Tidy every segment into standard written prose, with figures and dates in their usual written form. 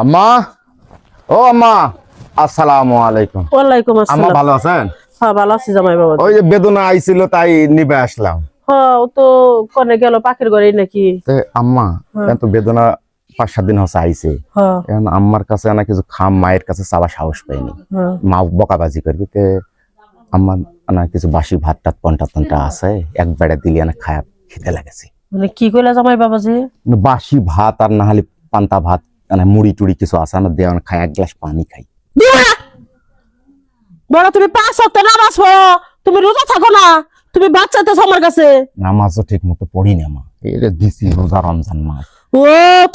আম্মা, ও আম্মা, আসসালামু আলাইকুম। ওয়ালাইকুম আসসালাম। আম্মা ভালো আছেন? হ্যাঁ ভালো আছি জামাই বাবা। ওই যে বেদনা আইছিল তাই নিবে আসলাম। হ্যাঁ ও তো কোনে গেল পাখির ঘরে নাকি। আম্মা এত বেদনা 5-7 দিন হচ্ছে আইছে। হ্যাঁ এখন আম্মার কাছে না কিছু খাম, মায়ের কাছে চাওয়া সাহস পাইনি। মা বকাবাজি করবি তে আম্মা না কিছু বাসি ভাত টাত পন্টা আছে একবারে দিলি না খায়া খেতে লাগেছে। মানে কি কইলা জামাই বাবা যে বাসি ভাত আর না হলে পান্তা ভাত মানে মুড়ি টুড়ি কিছু আছে না দেওয়া খাই, এক গ্লাস পানি খাই। বড় তুমি 5 ওয়াক্ত নামাজ পড়ো, তুমি রোজা থাকো না, তুমি বাচ্চা তো আমার কাছে। নামাজও ঠিক মতো পড়ি না মা, এটা দিছি রোজা রমজান মাস। ও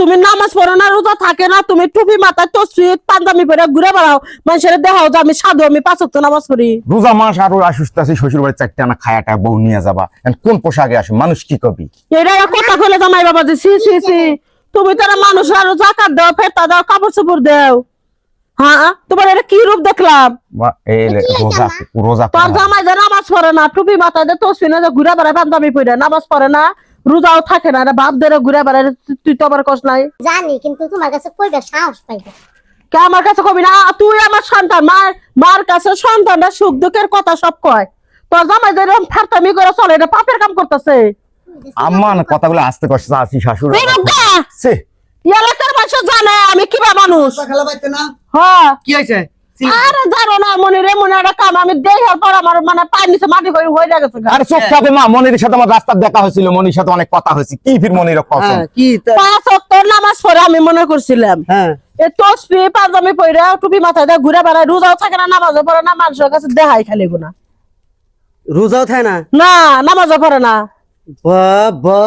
তুমি নামাজ পড়ো না, রোজা থাকে না, তুমি টুপি মাথায় তসবিহ পাঞ্জাবি পরে ঘুরে বেড়াও, মানুষের দেখাও যে আমি সাধু, আমি 5 ওয়াক্ত নামাজ পড়ি। রোজা মাস আর অসুস্থ আছি, শ্বশুর বাড়ি 4টা না খায়াটা বউ নিয়ে যাবা, কোন পোশাকে আসে মানুষ কি কবি? এটা কথা কইলে জামাই বাবা যে সি সি সি, তুমি তারা মানুষ আরো জাকাত দাও, ফেরতা দাও, কাপড় চোপড় দাও। হ্যাঁ তোমার এটা কি রূপ দেখলাম? রোজা রোজা তোর জামাই যে নামাজ পড়ে না, টুপি মাথায় দিয়ে তসবিহ না, ঘুরে বেড়ায় পাঞ্জাবি পরে নামাজ পড়ে না, রোজাও থাকে না, বাপ ধরে ঘুরে বেড়ায়, তুই তো আবার কস নাই। জানি কিন্তু তোমার কাছে কইবে সাহস পাইবে। কে আমার কাছে কবি না? তুই আমার সন্তান, মার কাছে সন্তানরা সুখ দুঃখের কথা সব কয়। তোর জামাই যে এরকম ফারতামি করে চলে, এটা পাপের কাম করতেছে। আম্মা না কথাগুলো আস্তে কষ্ট আছি শাশুড় এলাকার মানুষ জানে আমি কিবা মানুষ। খেলা পাইতে না হ্যাঁ কি হয়েছে? আরে জানো না মনে রে মনে একটা কাম আমি দেখার পর আমার মানে পায়ের নিচে মাটি হয়ে গেছে। আরে চোখ থাকে মা, মনির সাথে আমার রাস্তার দেখা হয়েছিল, মনির সাথে অনেক কথা হয়েছে। কি ফির মনির কথা কি 5 ওয়াক্ত নামাজ পড়ে আমি মনে করছিলাম। হ্যাঁ এই তসবিহ পাঞ্জাবি পরে টুপি মাথায় দিয়ে ঘুরে বেড়ায়, রোজাও থাকে না, নামাজও পড়ে না, মানুষের কাছে দেখাই খালি গুনা। রোজাও থাকে না? না নামাজও পড়ে না। বাবা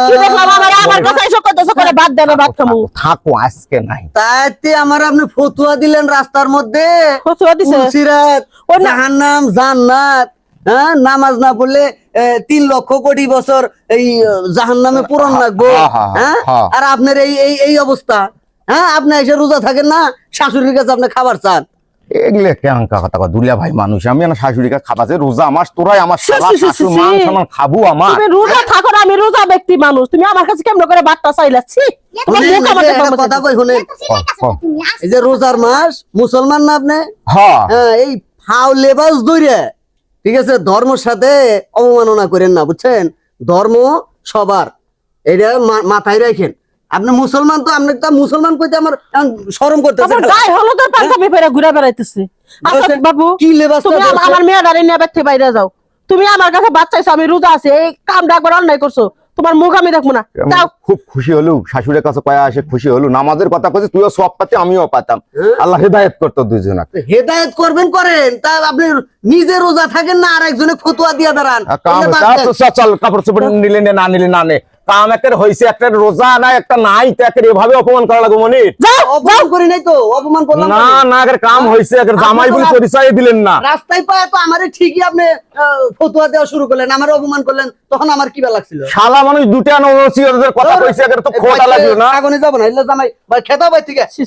কি দেখলাম আমার কাছে এসে কইতেছে করে বাদ দেন, বাদ খামু। থাকো আজকে নাই। তাইতে আমার আপনি ফতুয়া দিলেন রাস্তার মধ্যে, ফতুয়া দিছে? ফুলসিরাত, ও না। জাহান্নাম, জান্নাত। হ্যাঁ নামাজ না পড়লে 3 লক্ষ কোটি বছর এই জাহান্নামে পূরণ লাগবো। হ্যাঁ আর আপনার এই এই এই অবস্থা। হ্যাঁ আপনি এসে রোজা থাকেন না, শাশুড়ির কাছে আপনি খাবার চান। এগুলো কেমন কথা কয়? দুলিয়া ভাই মানুষ, আমি না শাশুড়িকে খাবাছে রোজা মাস, তোরাই আমার শালা শাশু মান সম্মান খাবো আমার। তুমি রোজা থাকো না, আমি রোজা ব্যক্তি মানুষ, তুমি আমার কাছে কেমন করে বাট্টা চাইলাছি? তোমার মুখ আমাকে একটা কথা কই শুনেন, তুমি এই যে রোজার মাস, মুসলমান না আপনি? হ্যাঁ হ্যাঁ এই ফাও লেবাস ধরে, ঠিক আছে, ধর্মের সাথে অবমাননা করেন না, বুঝছেন? ধর্ম সবার, এটা মাথায় রাখেন। আপনি মুসলমান, তো আপনি তো মুসলমান কইতে আমার শরম করতেছে। আমার গায়ে হলুদের পাঞ্জাবি পরে ঘুরে বেড়াইতেছে। আচ্ছা বাবু, কি লেবাস তুমি আমার মেয়েটারে নিয়ে বাইরে বাইরে যাও। তুমি আমার কাছে বাচ্চা চাইছো, আমি রোজা আছি, এই কামটা একবার অন্যায় করছো, তোমার মুখ আমি দেখবো না। যাও। খুব খুশি হলু, শাশুড়ির কাছে কয়া আসে খুশি হলু, নামাজের কথা কইছিস, তুইও সব পাতি আমিও পাতাম। আল্লাহ হেদায়েত করতো দুইজনকে। হেদায়েত করবেন করেন, তা আপনি নিজে রোজা থাকেন না, আর একজনে ফতোয়া দিয়া দাঁড়ান। চল কাপড় চোপড় নিলে নে, না নিলে না নে, কাম একটা হয়েছে, একটা রোজা না একটা নাই, তো একটা এভাবে অপমান করা লাগবে মনির? অপমান করি নাই তো, অপমান করলাম না না, একটা কাম হয়েছে, একটা জামাই বলে পরিচয় দিলেন না। রাস্তায় পায় তো আমারে ঠিকই আপনি ফতোয়া দেওয়া শুরু করলেন, আমার অপমান করলেন, তখন আমার কি ভালো লাগছিল? শালা মানুষ দুটা নসিহতের কথা কইছে, একটা তো খোদা লাগলো না। আগুনে যাব না, ইল্লা জামাই ভাই খেদাও ভাই, ঠিক আছে?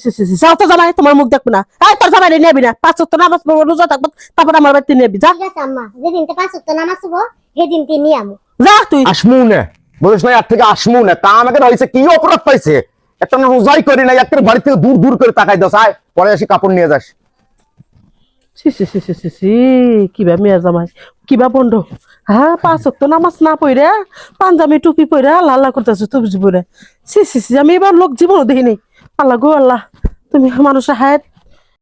যাও তো জামাই, তোমার মুখ দেখবো না। এই তোর জামাই নেবি না, 5 ওয়াক্ত নামাজ পড়বো, রোজা থাকবো, তারপর আমার বাড়িতে নেবি। যা ঠিক আছে আম্মা, যেদিন 5 ওয়াক্ত নামাজ পড়বো সেদিনকে নিয়ে আমু। যা তুই। আসমু না বলিস না, এর থেকে আসমু না, কাম একটা হয়েছে, কি অপরাধ পাইছে? একটা রোজাই করি না, একটা বাড়ি থেকে দূর দূর করে তাকাই দাও, আয় পরে আসি কাপড় নিয়ে যাস। কিবা মেয়ে জামাই, কিবা বন্ধ। হ্যাঁ 5 ওয়াক্ত নামাজ না পড়ে পাঞ্জাবি টুপি পরে আল্লাহ করতেছে, তুবজি পরে। আমি এবার লোক জীবনও দেখিনি। আল্লাহ গো আল্লাহ, তুমি মানুষের হায়াত